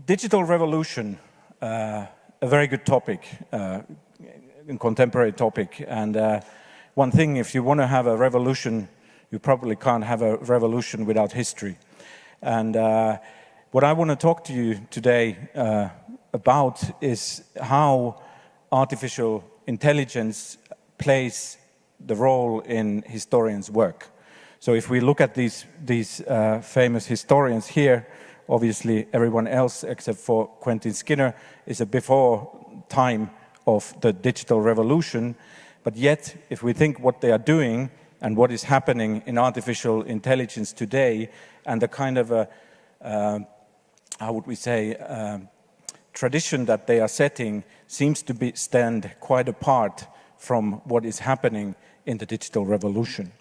Digital revolution, a very good topic, a contemporary topic. And one thing, if you want to have a revolution, you probably can't have a revolution without history. And what I want to talk to you today about is how artificial intelligence plays the role in historians' work. So if we look at these famous historians here, obviously everyone else except for Quentin Skinner is a before time of the digital revolution. But yet, if we think what they are doing and what is happening in artificial intelligence today, and the kind of a, how would we say, tradition that they are setting seems to stand quite apart from what is happening in the digital revolution.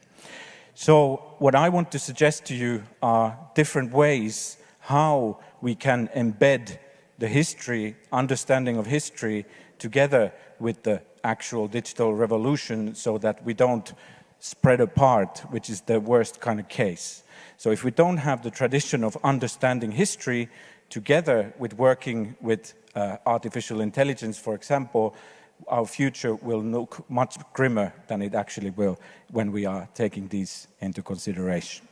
So what I want to suggest to you are different ways how we can embed the history, understanding of history, together with the actual digital revolution so that we don't spread apart, which is the worst kind of case. So if we don't have the tradition of understanding history together with working with artificial intelligence, for example, our future will look much grimmer than it actually will when we are taking these into consideration.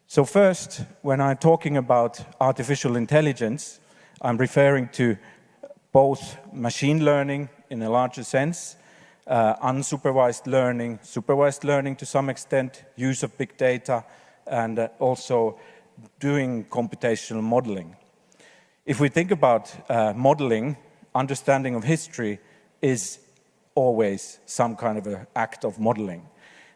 So first, when I'm talking about artificial intelligence, I'm referring to both machine learning in a larger sense, unsupervised learning, supervised learning to some extent, use of big data, and also doing computational modeling. If we think about modeling, understanding of history is always some kind of an act of modeling.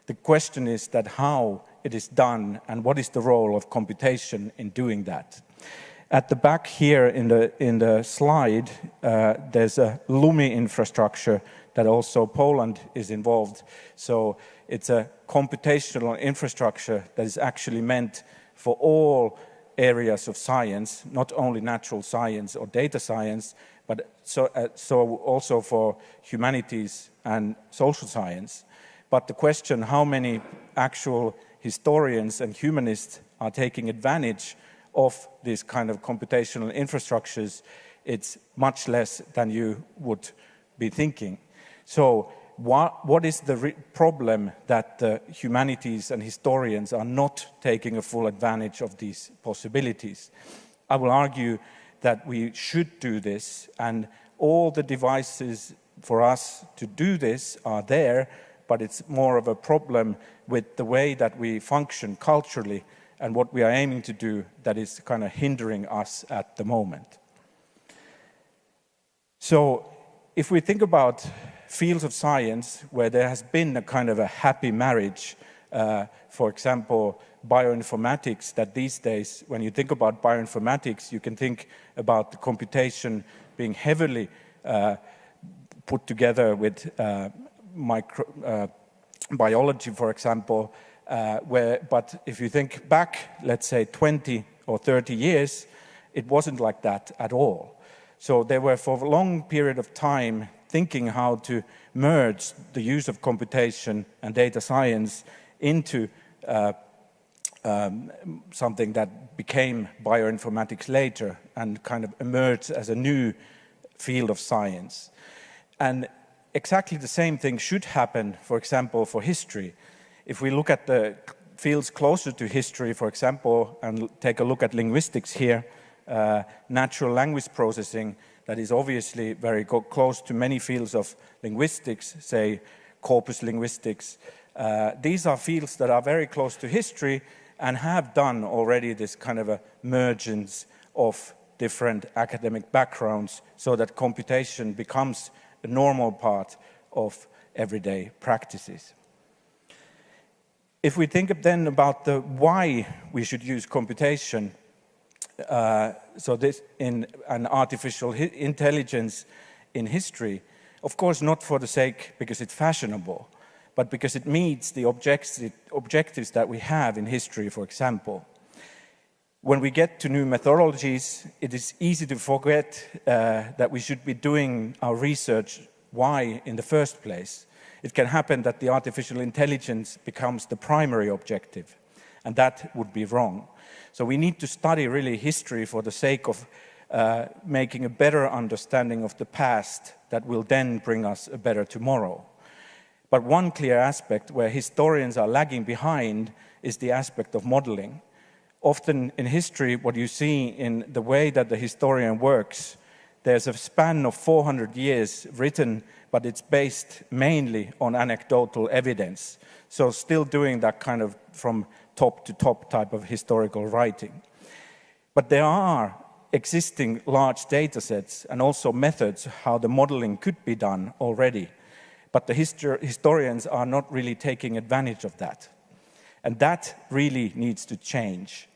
The question is that how it is done and what is the role of computation in doing that. At the back here in the slide, there's a Lumi infrastructure that also Poland is involved. So it's a computational infrastructure that is actually meant for all areas of science, not only natural science or data science, but so also for humanities and social science. But the question how many actual historians and humanists are taking advantage of these kind of computational infrastructures, it's much less than you would be thinking. So what is the problem that the humanities and historians are not taking a full advantage of these possibilities? I will argue that we should do this, and all the devices for us to do this are there, but it's more of a problem with the way that we function culturally and what we are aiming to do that is kind of hindering us at the moment. So if we think about fields of science where there has been a kind of a happy marriage, for example, bioinformatics, that these days, when you think about bioinformatics, you can think about the computation being heavily put together with biology, for example, but if you think back, let's say 20 or 30 years, it wasn't like that at all. So they were for a long period of time thinking how to merge the use of computation and data science into something that became bioinformatics later and kind of emerged as a new field of science. And exactly the same thing should happen, for example, for history. If we look at the fields closer to history, for example, and take a look at linguistics here, natural language processing, that is obviously very close to many fields of linguistics, say corpus linguistics. These are fields that are very close to history and have done already this kind of a mergence of different academic backgrounds so that computation becomes a normal part of everyday practices. If we think then about the why we should use computation, so this in an artificial intelligence in history, of course not for the sake because it's fashionable, but because it meets the objectives that we have in history, for example. When we get to new methodologies, it is easy to forget that we should be doing our research why in the first place. It can happen that the artificial intelligence becomes the primary objective, and that would be wrong. So we need to study really history for the sake of making a better understanding of the past that will then bring us a better tomorrow. But one clear aspect where historians are lagging behind is the aspect of modeling. Often in history, what you see in the way that the historian works, there's a span of 400 years written, but it's based mainly on anecdotal evidence. So still doing that kind of from top to top type of historical writing. But there are existing large data sets and also methods how the modeling could be done already. But the historians are not really taking advantage of that. And that really needs to change.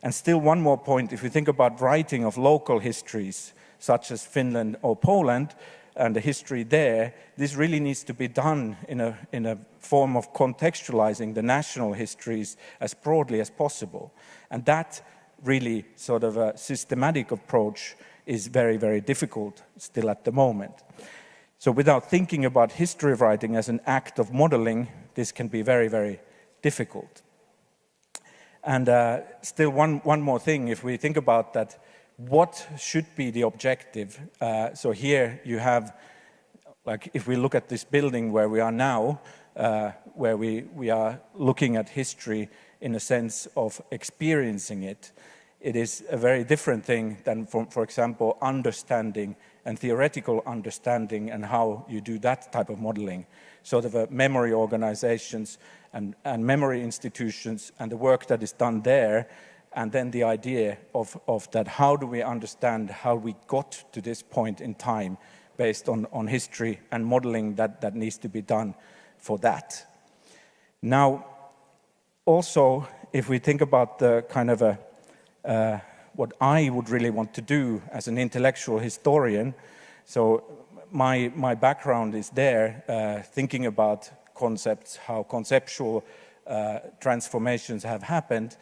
And still one more point, if you think about writing of local histories, such as Finland or Poland, and the history there, this really needs to be done in a form of contextualizing the national histories as broadly as possible. And that really sort of a systematic approach is very, very difficult still at the moment. So without thinking about history writing as an act of modeling, this can be very, very difficult. And still one more thing, if we think about that, what should be the objective? So here you have, like if we look at this building where we are now, where we are looking at history in a sense of experiencing it, it is a very different thing than, for example, understanding and theoretical understanding and how you do that type of modeling. Sort of memory organizations and memory institutions and the work that is done there, and then the idea of that, how do we understand how we got to this point in time based on history and modeling that needs to be done for that. Now, also, if we think about the kind of what I would really want to do as an intellectual historian, so my background is there, thinking about concepts, how conceptual transformations have happened,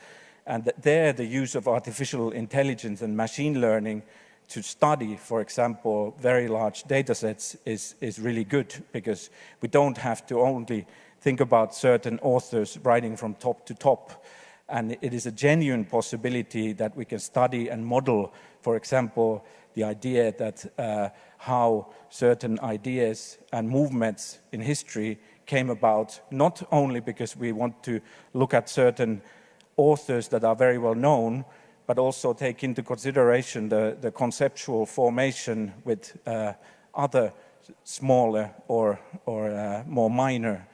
and there the use of artificial intelligence and machine learning to study, for example, very large data sets is really good, because we don't have to only think about certain authors writing from top to top. And it is a genuine possibility that we can study and model, for example, the idea that how certain ideas and movements in history came about, not only because we want to look at certain authors that are very well known, but also take into consideration the conceptual formation with other smaller or more minor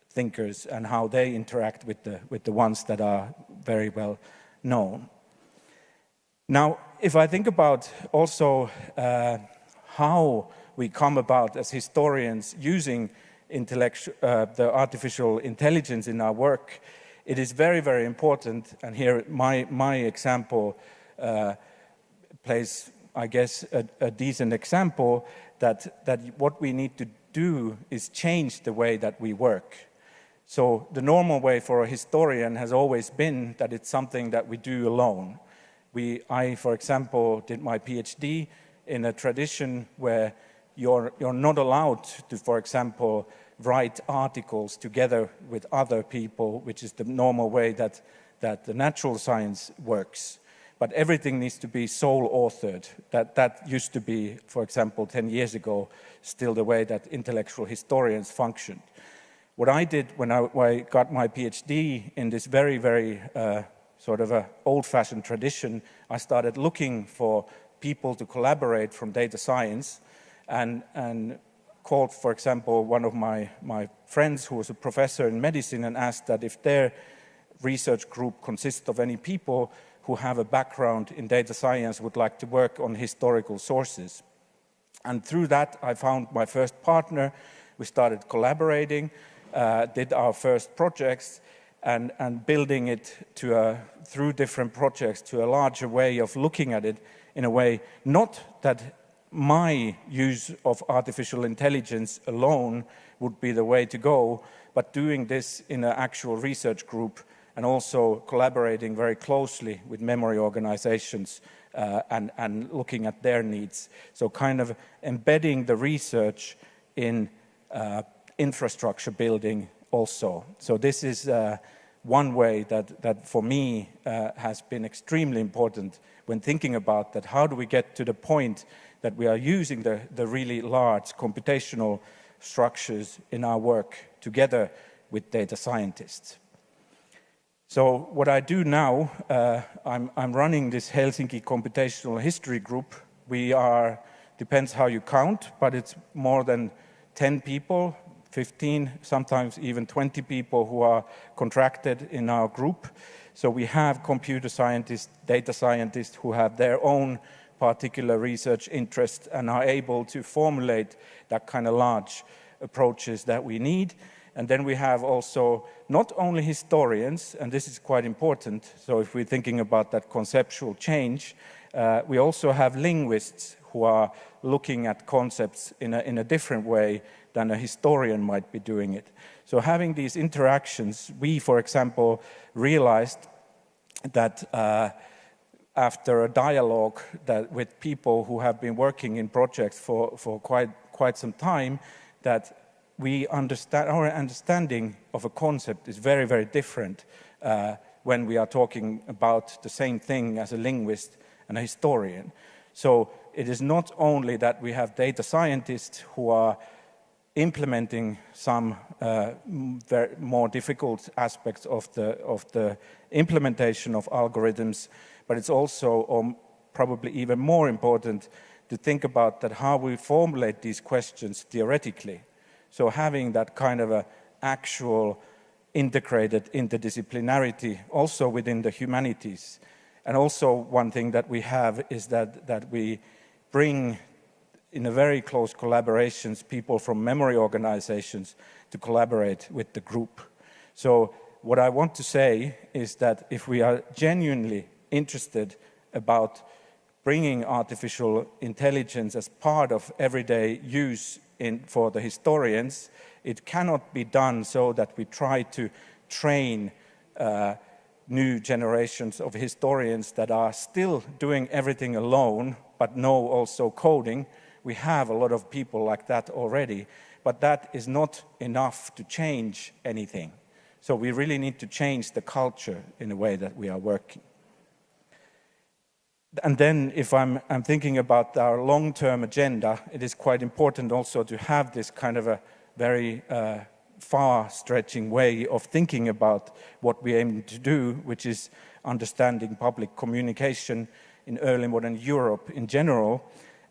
thinkers and how they interact with the ones that are very well known. Now, if I think about also how we come about as historians using the artificial intelligence in our work, it is very, very important, and here my example plays, I guess, a decent example, that what we need to do is change the way that we work. So the normal way for a historian has always been that it's something that we do alone. I, for example, did my PhD in a tradition where you're not allowed to, for example, write articles together with other people, which is the normal way that the natural science works. But everything needs to be sole authored. That used to be, for example, 10 years ago, still the way that intellectual historians functioned. What I did when I got my PhD in this very, very sort of a old-fashioned tradition, I started looking for people to collaborate from data science and called, for example, one of my friends who was a professor in medicine and asked that if their research group consists of any people who have a background in data science would like to work on historical sources. And through that, I found my first partner. We started collaborating, did our first projects, and building it through different projects to a larger way of looking at it in a way, not that my use of artificial intelligence alone would be the way to go, but doing this in an actual research group and also collaborating very closely with memory organizations and looking at their needs. So kind of embedding the research in infrastructure building also. So this is one way that for me has been extremely important when thinking about that, how do we get to the point that we are using the really large computational structures in our work together with data scientists. So what I do now, I'm running this Helsinki Computational History Group. We are, depends how you count, but it's more than 10 people, 15, sometimes even 20 people who are contracted in our group. So we have computer scientists, data scientists who have their own particular research interests and are able to formulate that kind of large approaches that we need. And then we have also not only historians, and this is quite important, so if we're thinking about that conceptual change, we also have linguists who are looking at concepts in a different way than a historian might be doing it. So having these interactions, we, for example, realized that after a dialogue with people who have been working in projects for quite some time, that our understanding of a concept is very, very different when we are talking about the same thing as a linguist and a historian. So it is not only that we have data scientists who are implementing some more difficult aspects of the implementation of algorithms, but it's also probably even more important to think about that how we formulate these questions theoretically. So having that kind of a actual integrated interdisciplinarity also within the humanities. And also one thing that we have is that we bring in a very close collaborations people from memory organizations to collaborate with the group. So what I want to say is that if we are genuinely interested about bringing artificial intelligence as part of everyday use for the historians, it cannot be done so that we try to train new generations of historians that are still doing everything alone, but know also coding. We have a lot of people like that already, but that is not enough to change anything. So we really need to change the culture in the way that we are working. And then if I'm thinking about our long-term agenda, it is quite important also to have this kind of a very far-stretching way of thinking about what we aim to do, which is understanding public communication in early modern Europe in general,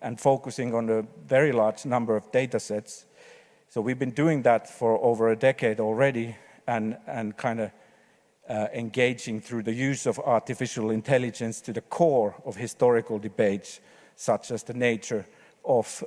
and focusing on a very large number of data sets. So we've been doing that for over a decade already, and kind of engaging through the use of artificial intelligence to the core of historical debates, such as the nature of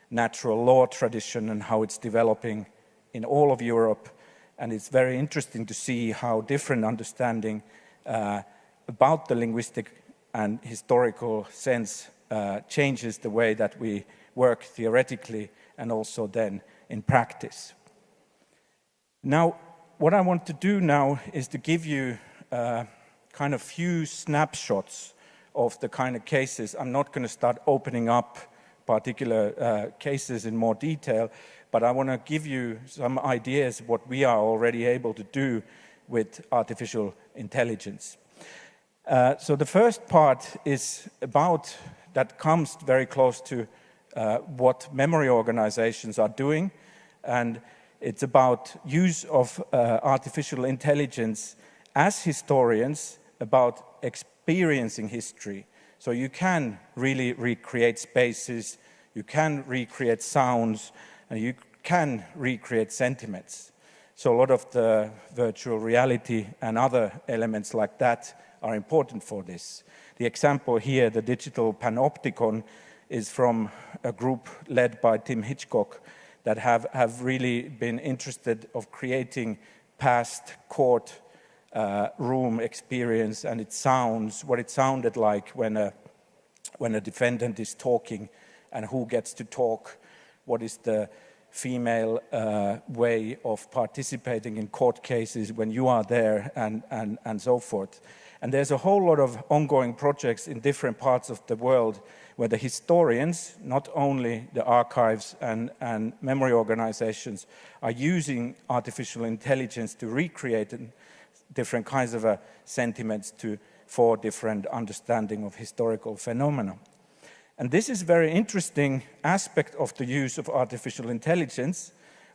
natural law tradition and how it's developing in all of Europe. And it's very interesting to see how different understanding about the linguistic and historical sense changes the way that we work theoretically and also then in practice. Now, what I want to do now is to give you kind of few snapshots of the kind of cases. I'm not going to start opening up particular cases in more detail, but I want to give you some ideas of what we are already able to do with artificial intelligence. So the first part is about, that comes very close to what memory organizations are doing, and it's about use of artificial intelligence as historians about experiencing history. So you can really recreate spaces, you can recreate sounds, and you can recreate sentiments. So a lot of the virtual reality and other elements like that are important for this. The example here, the digital panopticon, is from a group led by Tim Hitchcock that have really been interested of creating past court room experience, and it sounds what it sounded like when a defendant is talking and who gets to talk, what is the female way of participating in court cases when you are there, and so forth. And there's a whole lot of ongoing projects in different parts of the world where the historians, not only the archives and memory organizations, are using artificial intelligence to recreate different kinds of sentiments for different understanding of historical phenomena. And this is a very interesting aspect of the use of artificial intelligence,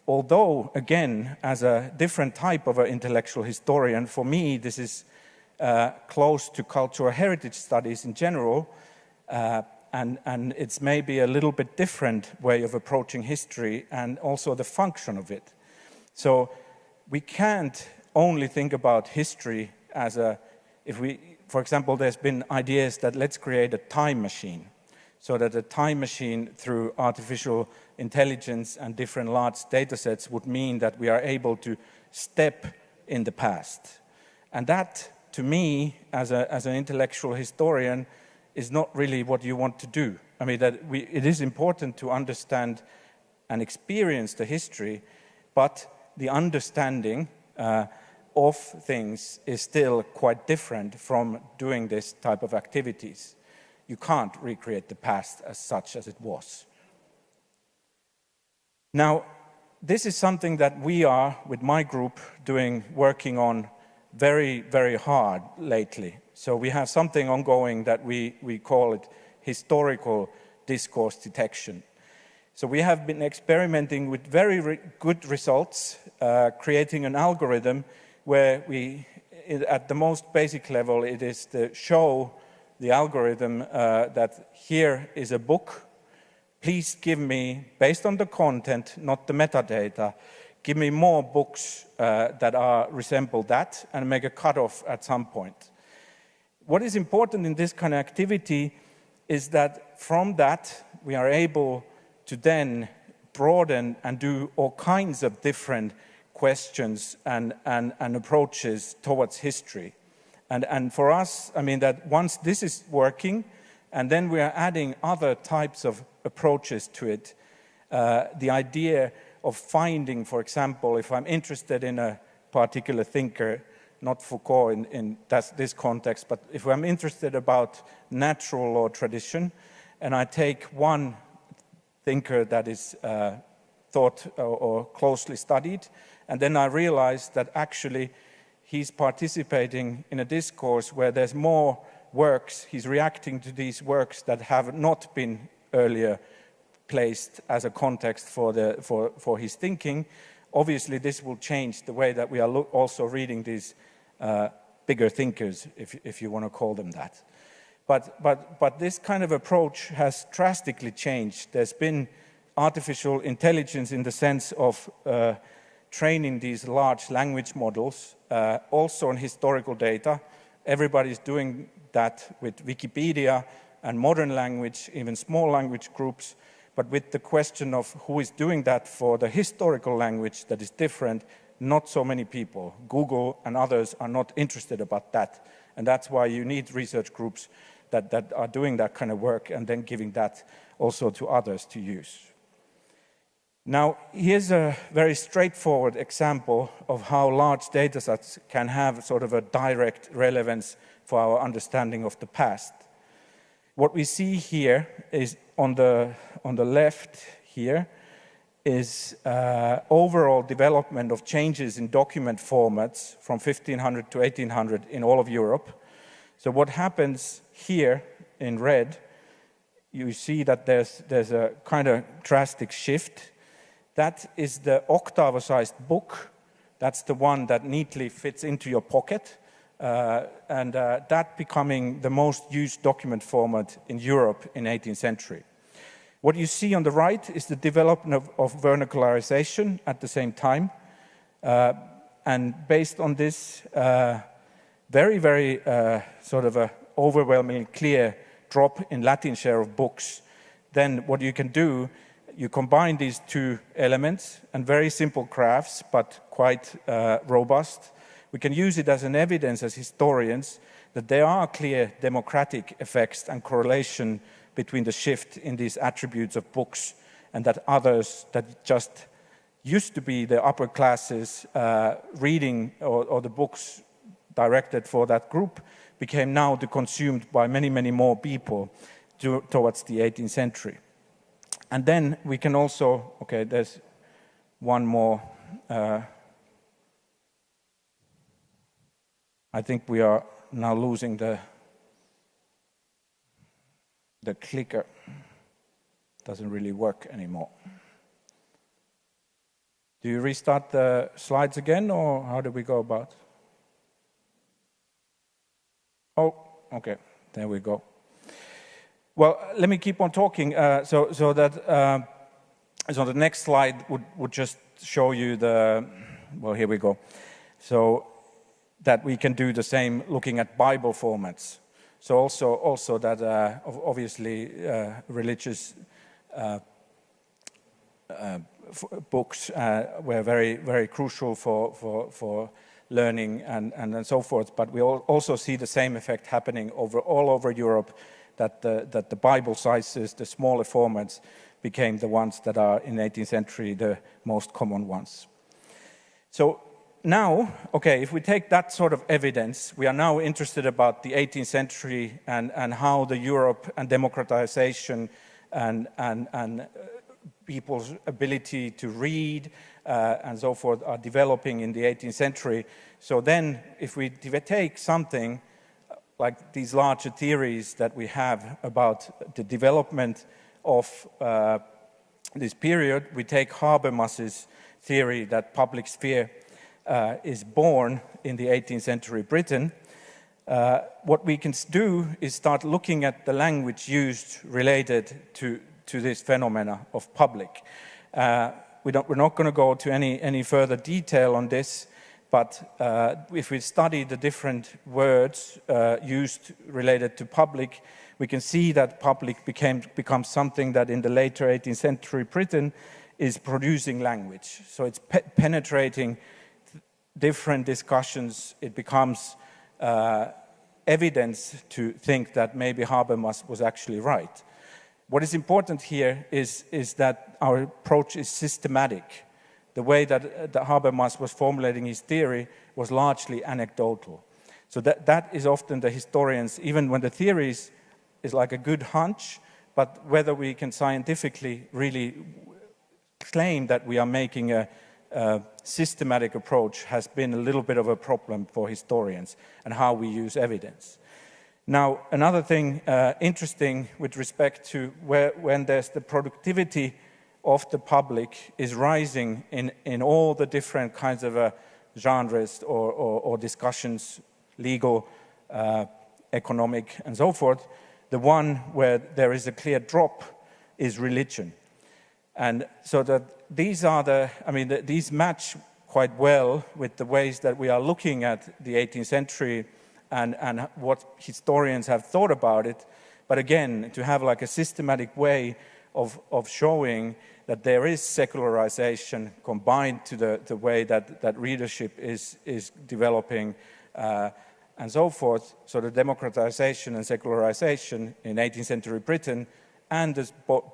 although, again, as a different type of an intellectual historian, for me, this is close to cultural heritage studies in general, and it's maybe a little bit different way of approaching history and also the function of it. So we can't only think about history as for example, there's been ideas that let's create a time machine, so that a time machine through artificial intelligence and different large data sets would mean that we are able to step in the past. And that, to me, as an intellectual historian, is not really what you want to do. I mean, it is important to understand and experience the history, but the understanding of things is still quite different from doing this type of activities. You can't recreate the past as such as it was. Now, this is something that we are, with my group, working on very, very hard lately. So we have something ongoing that we call it historical discourse detection. So we have been experimenting with very good results, creating an algorithm where at the most basic level, it is to show the algorithm that here is a book. Please give me, based on the content, not the metadata, give me more books that resemble that and make a cutoff at some point. What is important in this kind of activity is that from that we are able to then broaden and do all kinds of different questions and approaches towards history. And for us, I mean that once this is working, and then we are adding other types of approaches to it, the idea of finding, for example, if I'm interested in a particular thinker, not Foucault in this context, but if I'm interested about natural law tradition, and I take one thinker that is thought or closely studied, and then I realize that actually he's participating in a discourse where there's more works, he's reacting to these works that have not been earlier placed as a context for his thinking. Obviously, this will change the way that we are also reading these bigger thinkers, if you want to call them that. But this kind of approach has drastically changed. There's been artificial intelligence in the sense of training these large language models, also on historical data. Everybody's doing that with Wikipedia and modern language, even small language groups. But with the question of who is doing that for the historical language that is different, not so many people. Google and others are not interested about that. And that's why you need research groups that are doing that kind of work and then giving that also to others to use. Now, here's a very straightforward example of how large data sets can have sort of a direct relevance for our understanding of the past. What we see here is on the left here is overall development of changes in document formats from 1500 to 1800 in all of Europe. So what happens here in red, you see that there's a kind of drastic shift. That is the octavo-sized book. That's the one that neatly fits into your pocket. And that becoming the most used document format in Europe in 18th century. What you see on the right is the development of vernacularization at the same time. And based on this very, very sort of a overwhelmingly clear drop in Latin share of books, then what you can do, you combine these two elements and very simple graphs, but quite robust. We can use it as an evidence as historians that there are clear democratic effects and correlation between the shift in these attributes of books and that others that just used to be the upper classes reading or the books directed for that group became now consumed by many, many more people towards the 18th century. And then we can also, okay, there's one more. I think we are now losing the clicker. Doesn't really work anymore. Do you restart the slides again, or how do we go about? Oh, okay, there we go. Well, let me keep on talking. So the next slide would just show you well, here we go. So that we can do the same looking at Bible formats. So also that obviously religious books were very, very crucial for learning and so forth. But we also see the same effect happening all over Europe, that the Bible sizes, the smaller formats, became the ones that are in the 18th century the most common ones. So now, okay, if we take that sort of evidence, we are now interested about the 18th century and how the Europe and democratization and people's ability to read and so forth are developing in the 18th century. So then, if we take something like these larger theories that we have about the development of this period, we take Habermas's theory that public sphere is born in the 18th century Britain. What we can do is start looking at the language used related to this phenomena of public. We're not going to go to any further detail on this, but if we study the different words used related to public, we can see that public becomes something that in the later 18th century Britain is producing language. So it's penetrating different discussions. It becomes evidence to think that maybe Habermas was actually right. What is important here is that our approach is systematic. The way that Habermas was formulating his theory was largely anecdotal. So that is often the historians, even when the theory is like a good hunch, but whether we can scientifically really claim that we are making a systematic approach has been a little bit of a problem for historians and how we use evidence. Now, another thing interesting with respect to when there's the productivity of the public is rising in all the different kinds of genres or discussions, legal, economic, and so forth, the one where there is a clear drop is religion. And so that these match quite well with the ways that we are looking at the 18th century and what historians have thought about it. But again, to have like a systematic way of showing that there is secularization combined to the way that readership is developing and so forth. So the democratization and secularization in 18th century Britain and the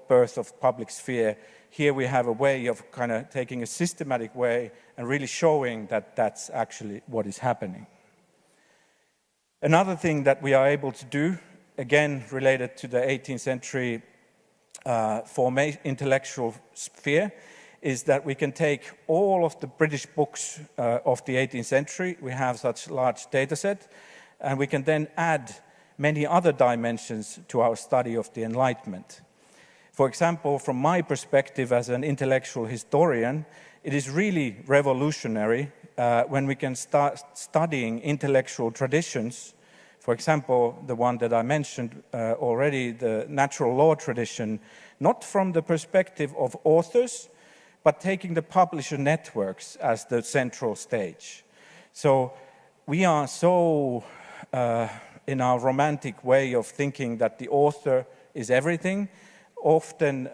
birth of public sphere, here we have a way of kind of taking a systematic way and really showing that that's actually what is happening. Another thing that we are able to do, again related to the 18th century intellectual sphere, is that we can take all of the British books of the 18th century, we have such large data set, and we can then add many other dimensions to our study of the Enlightenment. For example, from my perspective as an intellectual historian, it is really revolutionary when we can start studying intellectual traditions. For example, the one that I mentioned already, the natural law tradition, not from the perspective of authors, but taking the publisher networks as the central stage. So we are so in our romantic way of thinking that the author is everything, often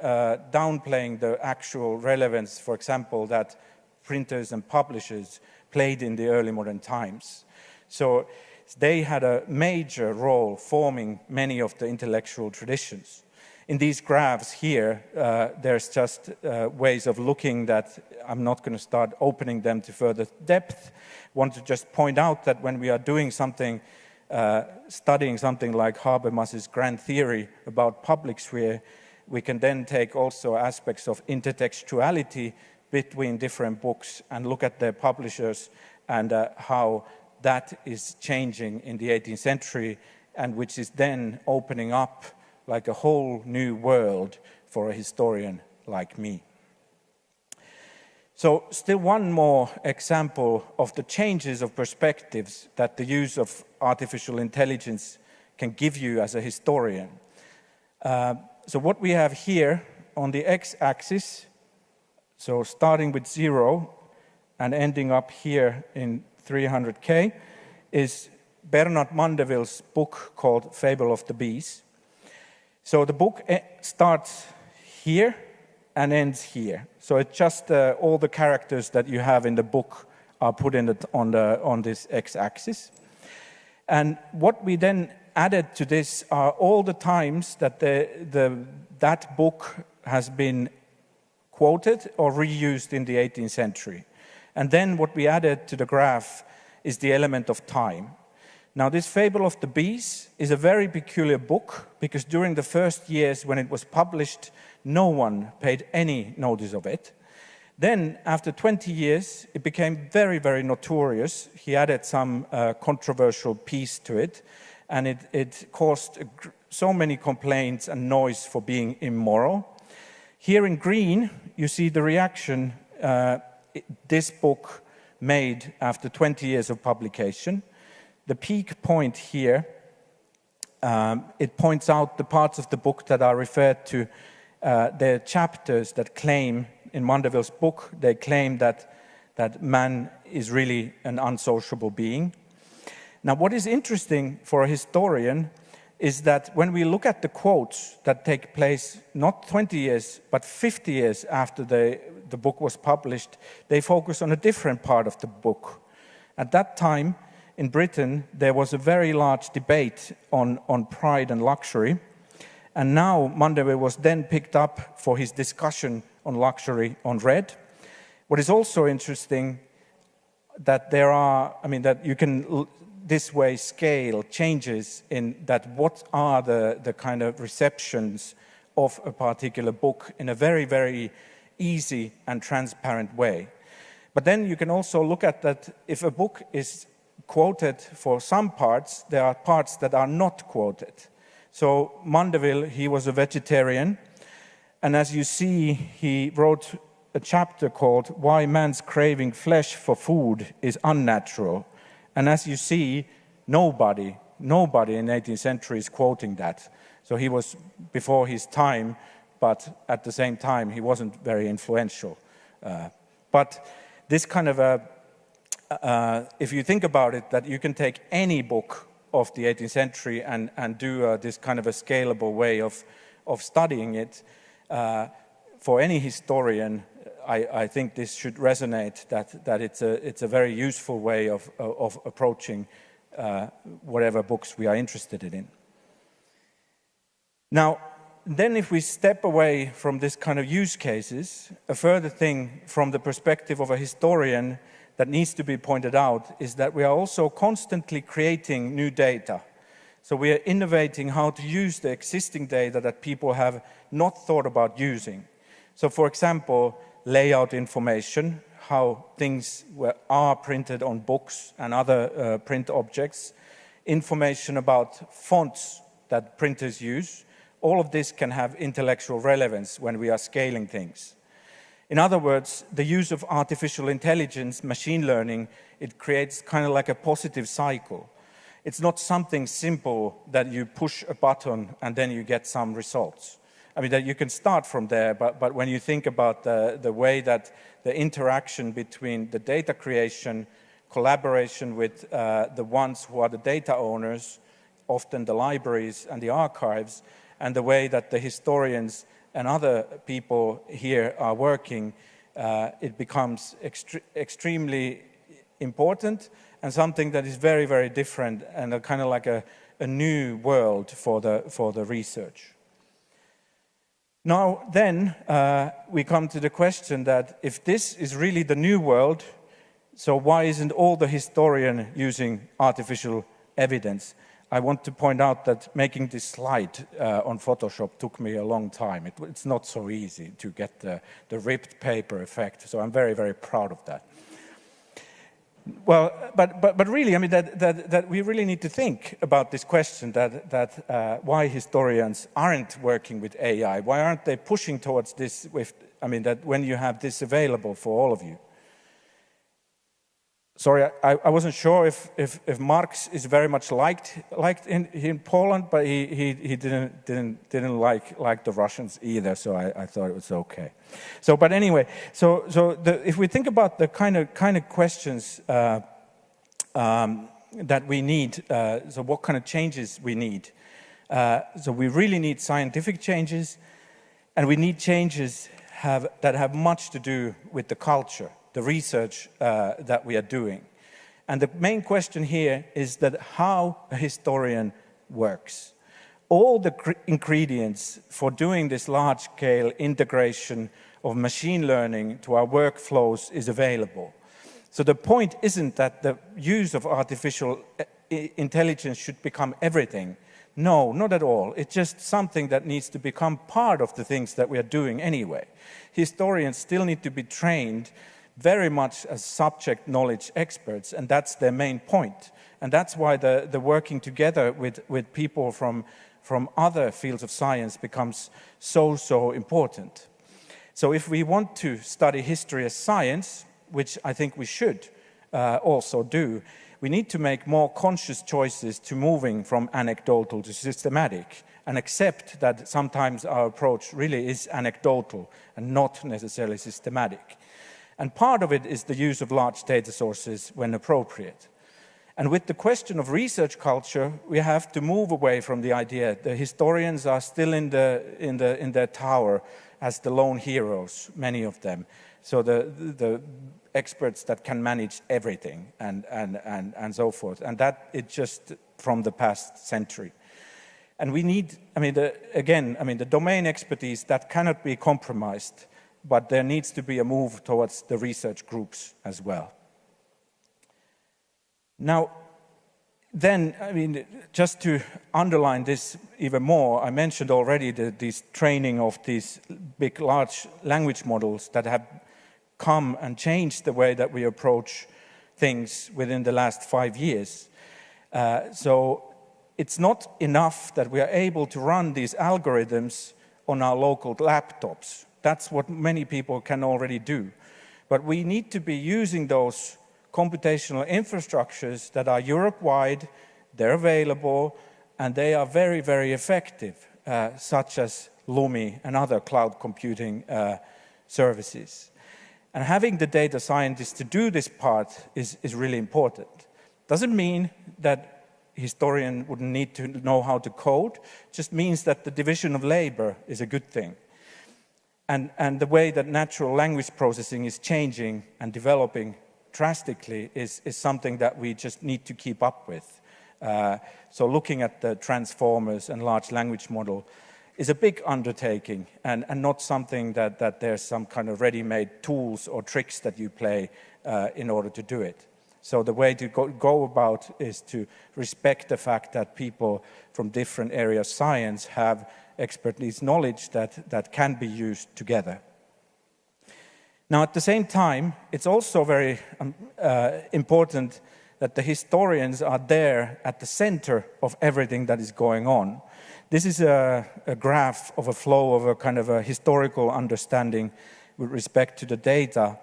downplaying the actual relevance, for example, that printers and publishers played in the early modern times. So they had a major role forming many of the intellectual traditions. In these graphs here, there's just ways of looking that I'm not going to start opening them to further depth. I want to just point out that when we are doing something studying something like Habermas's grand theory about public sphere, we can then take also aspects of intertextuality between different books and look at their publishers and how that is changing in the 18th century, and which is then opening up like a whole new world for a historian like me. So still one more example of the changes of perspectives that the use of artificial intelligence can give you as a historian. So what we have here on the x-axis, so starting with 0 and ending up here in 300K, is Bernard Mandeville's book called Fable of the Bees. So the book starts here and ends here. So it's just all the characters that you have in the book are put in on this x-axis. And what we then added to this are all the times that that book has been quoted or reused in the 18th century. And then what we added to the graph is the element of time. Now, this Fable of the Bees is a very peculiar book because during the first years when it was published, no one paid any notice of it. Then, after 20 years, it became very, very notorious. He added some controversial piece to it, and it caused so many complaints and noise for being immoral. Here in green, you see the reaction this book made after 20 years of publication. The peak point here, it points out the parts of the book that are referred to the chapters that claim, in Mandeville's book, they claim that man is really an unsociable being. Now, what is interesting for a historian is that when we look at the quotes that take place not 20 years, but 50 years after the book was published, they focus on a different part of the book. At that time, in Britain, there was a very large debate on pride and luxury. And now Mandeville was then picked up for his discussion on luxury on Red. What is also interesting that that you can this way scale changes in that what are the kind of receptions of a particular book in a very, very easy and transparent way. But then you can also look at that if a book is quoted for some parts, there are parts that are not quoted. So Mandeville, he was a vegetarian, and as you see, he wrote a chapter called Why Man's Craving Flesh for Food is Unnatural. And as you see, nobody in the 18th century is quoting that. So he was before his time, but at the same time, he wasn't very influential. But this kind of if you think about it, that you can take any book of the 18th century and do this kind of a scalable way of studying it, for any historian, I think this should resonate, that it's a very useful way of approaching whatever books we are interested in. Now, then if we step away from this kind of use cases, a further thing from the perspective of a historian that needs to be pointed out is that we are also constantly creating new data. So we are innovating how to use the existing data that people have not thought about using. So for example, layout information, how things are printed on books and other print objects, information about fonts that printers use. All of this can have intellectual relevance when we are scaling things. In other words, the use of artificial intelligence, machine learning, it creates kind of like a positive cycle. It's not something simple that you push a button and then you get some results. I mean, that you can start from there, but when you think about the way that the interaction between the data creation, collaboration with the ones who are the data owners, often the libraries and the archives, and the way that the historians and other people here are working, it becomes extremely important and something that is very, very different and a kind of like a new world for the research. Now then, we come to the question that if this is really the new world, so why isn't all the historian using artificial evidence. I want to point out that making this slide on Photoshop took me a long time. It's not so easy to get the ripped paper effect, so I'm very, very proud of that. Well, but really, I mean, that we really need to think about this question that why historians aren't working with AI, why aren't they pushing towards this with, I mean, that when you have this available for all of you. Sorry, I wasn't sure if Marx is very much liked in Poland, but he didn't like the Russians either, so I thought it was okay. So, but anyway, if we think about the kind of questions that we need, so what kind of changes we need, so we really need scientific changes, and we need changes that have much to do with the culture, the research that we are doing. And the main question here is that how a historian works. All the ingredients for doing this large-scale integration of machine learning to our workflows is available. So the point isn't that the use of artificial intelligence should become everything. No, not at all. It's just something that needs to become part of the things that we are doing anyway. Historians still need to be trained very much as subject knowledge experts, and that's their main point. And that's why the working together with people from other fields of science becomes so important. So if we want to study history as science, which I think we should also do, we need to make more conscious choices to moving from anecdotal to systematic, and accept that sometimes our approach really is anecdotal and not necessarily systematic. And part of it is the use of large data sources when appropriate. And with the question of research culture, we have to move away from the idea that historians are still in their tower as the lone heroes, many of them. So the experts that can manage everything and so forth. And that it's just from the past century. And we need, the domain expertise that cannot be compromised, but there needs to be a move towards the research groups as well. Now, then, just to underline this even more, I mentioned already this training of these big, large language models that have come and changed the way that we approach things within the last 5 years. So it's not enough that we are able to run these algorithms on our local laptops. That's what many people can already do. But we need to be using those computational infrastructures that are Europe-wide, they're available, and they are very, very effective, such as Lumi and other cloud computing services. And having the data scientists to do this part is really important. Doesn't mean that historian wouldn't need to know how to code, just means that the division of labor is a good thing. And the way that natural language processing is changing and developing drastically is something that we just need to keep up with. So looking at the transformers and large language model is a big undertaking and not something that there's some kind of ready-made tools or tricks that you play in order to do it. So the way to go about is to respect the fact that people from different areas of science have expertise knowledge that can be used together. Now, at the same time, it's also very important that the historians are there at the center of everything that is going on. This is a graph of a flow of a kind of a historical understanding with respect to the data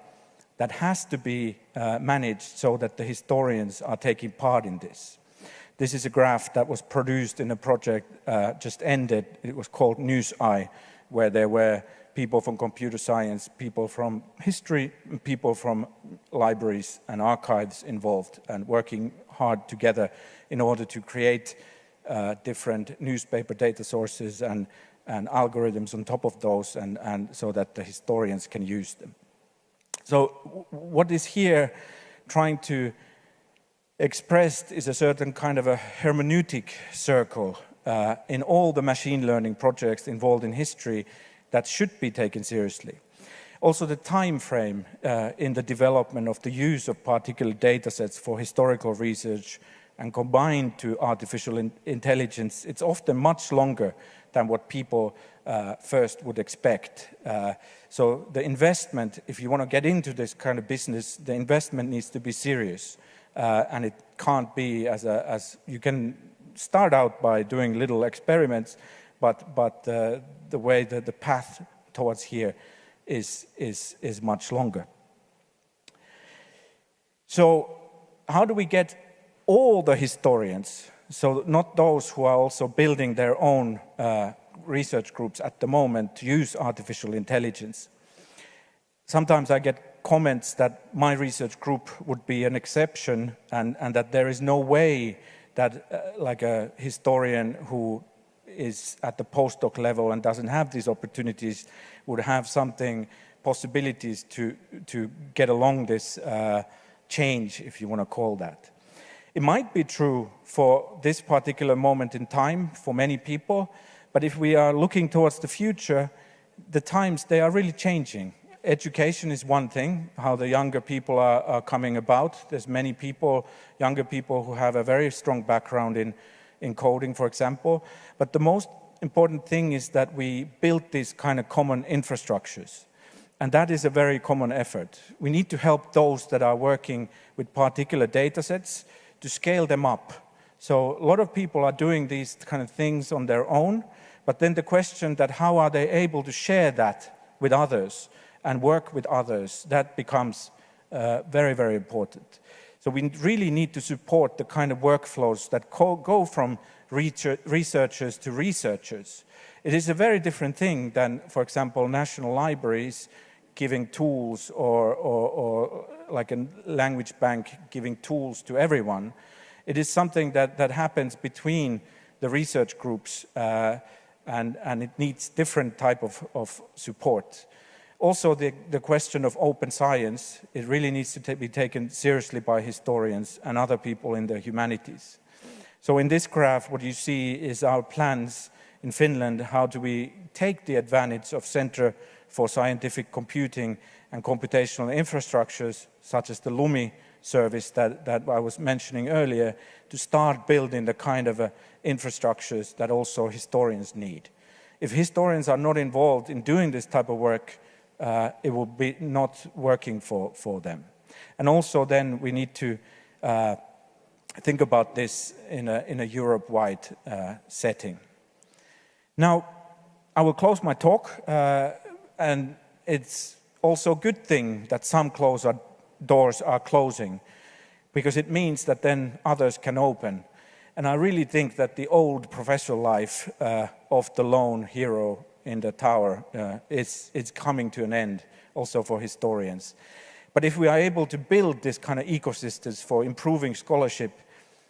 that has to be managed so that the historians are taking part in this. This is a graph that was produced in a project just ended. It was called NewsEye, where there were people from computer science, people from history, people from libraries and archives involved and working hard together in order to create different newspaper data sources and algorithms on top of those and so that the historians can use them. So what is here trying to expressed is a certain kind of a hermeneutic circle in all the machine learning projects involved in history that should be taken seriously. Also the time frame in the development of the use of particular data sets for historical research and combined to artificial intelligence, it's often much longer than what people first would expect. So the investment, if you want to get into this kind of business, the investment needs to be serious. And it can't be as you can start out by doing little experiments, but the way that the path towards here is much longer. So how do we get all the historians, so not those who are also building their own research groups at the moment, to use artificial intelligence? Sometimes I get comments that my research group would be an exception and that there is no way that like a historian who is at the postdoc level and doesn't have these opportunities would have possibilities to get along this change, if you want to call that. It might be true for this particular moment in time for many people, but if we are looking towards the future, the times, they are really changing. Education is one thing, how the younger people are coming about. There's many people, younger people, who have a very strong background in coding, for example. But the most important thing is that we build these kind of common infrastructures. And that is a very common effort. We need to help those that are working with particular data sets to scale them up. So a lot of people are doing these kind of things on their own, but then the question that how are they able to share that with others and work with others, that becomes very, very important. So we really need to support the kind of workflows that go from researchers to researchers. It is a very different thing than, for example, national libraries giving tools or like a language bank giving tools to everyone. It is something that happens between the research groups and it needs different type of support. Also, the question of open science, it really needs to be taken seriously by historians and other people in the humanities. So in this graph, what you see is our plans in Finland. How do we take the advantage of Center for Scientific Computing and Computational Infrastructures, such as the LUMI service that I was mentioning earlier, to start building the kind of infrastructures that also historians need. If historians are not involved in doing this type of work, it will be not working for them. And also then we need to think about this in a Europe-wide setting. Now, I will close my talk, and it's also a good thing that some doors are closing, because it means that then others can open. And I really think that the old professional life of the lone hero in the tower it's coming to an end also for historians. But if we are able to build this kind of ecosystems for improving scholarship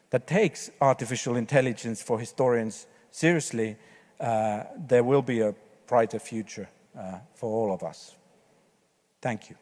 that takes artificial intelligence for historians seriously, there will be a brighter future for all of us. Thank you.